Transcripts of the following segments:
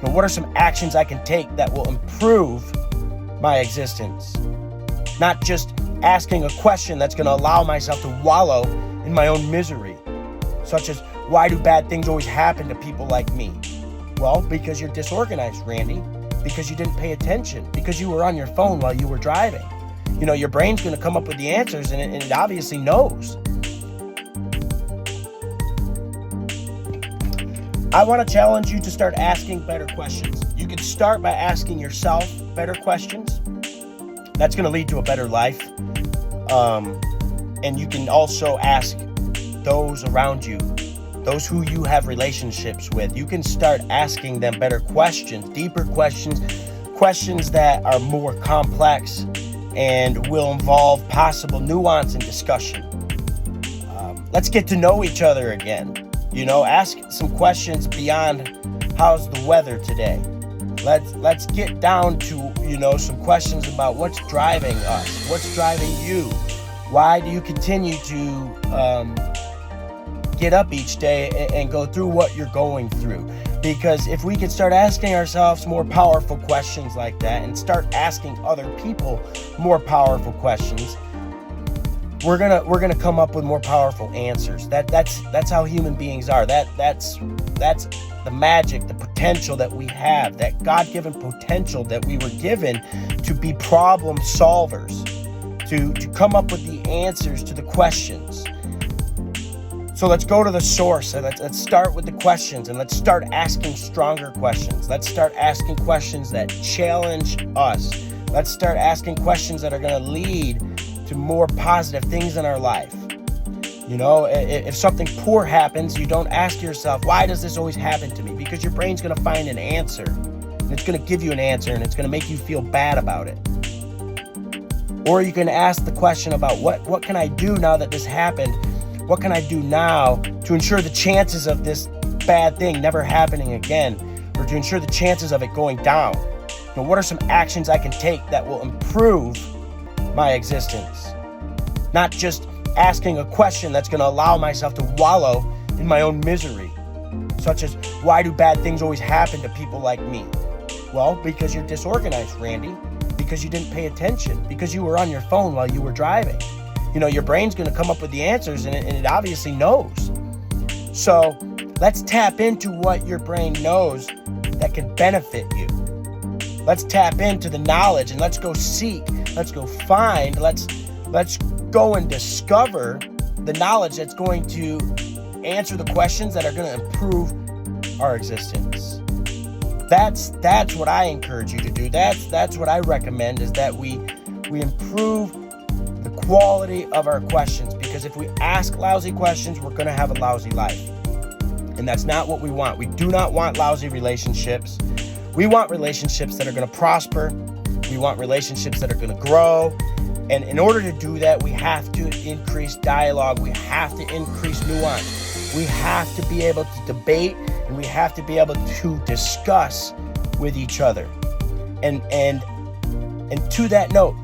But what are some actions I can take that will improve my existence? Not just asking a question that's going to allow myself to wallow in my own misery, such as, why do bad things always happen to people like me? Well, because you're disorganized, Randy. Because you didn't pay attention. Because you were on your phone while you were driving. Your brain's going to come up with the answers, and it obviously knows. I want to challenge you to start asking better questions. You can start by asking yourself better questions. That's going to lead to a better life. And you can also ask those around you, those who you have relationships with. You can start asking them better questions, deeper questions, questions that are more complex and will involve possible nuance and discussion. Let's get to know each other again. Ask some questions beyond, how's the weather today? Let's get down to, some questions about what's driving us, what's driving you. Why do you continue to get up each day and go through what you're going through? Because if we can start asking ourselves more powerful questions like that and start asking other people more powerful questions, we're gonna come up with more powerful answers. That's how human beings are. That's the magic, the potential that we have, that God-given potential that we were given to be problem solvers, to come up with the answers to the questions. So let's go to the source, and let's start with the questions, and let's start asking stronger questions. Let's start asking questions that challenge us. Let's start asking questions that are going to lead to more positive things in our life. If something poor happens, you don't ask yourself, why does this always happen to me? Because your brain's going to find an answer, and it's going to give you an answer, and it's going to make you feel bad about it. Or you can ask the question about, what can I do now that this happened? What can I do now to ensure the chances of this bad thing never happening again, or to ensure the chances of it going down? What are some actions I can take that will improve my existence? Not just asking a question that's going to allow myself to wallow in my own misery, such as, why do bad things always happen to people like me? Well, because you're disorganized, Randy. Because you didn't pay attention. Because you were on your phone while you were driving. Your brain's going to come up with the answers, and it obviously knows. So let's tap into what your brain knows that can benefit you. Let's tap into the knowledge, and let's go seek. Let's go find. Let's go and discover the knowledge that's going to answer the questions that are going to improve our existence. That's what I encourage you to do. That's what I recommend, is that we improve the quality of our questions, because if we ask lousy questions, we're going to have a lousy life. And that's not what we want. We do not want lousy relationships. We want relationships that are going to prosper. We want relationships that are going to grow. And in order to do that, we have to increase dialogue. We have to increase nuance. We have to be able to debate, and we have to be able to discuss with each other. And to that note,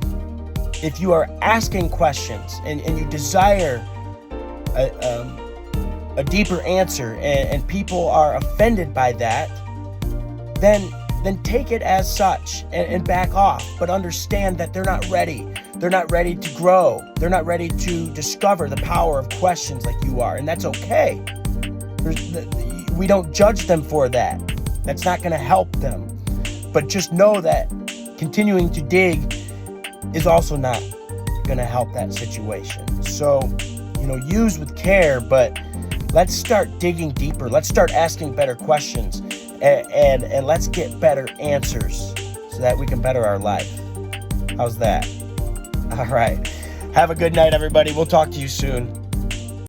if you are asking questions and you desire a deeper answer, and people are offended by that, then take it as such and back off. But understand that they're not ready. They're not ready to grow. They're not ready to discover the power of questions like you are, and that's okay. We don't judge them for that. That's not going to help them. But just know that continuing to dig is also not going to help that situation. So, use with care, but let's start digging deeper. Let's start asking better questions, and let's get better answers so that we can better our life. How's that? All right. Have a good night, everybody. We'll talk to you soon.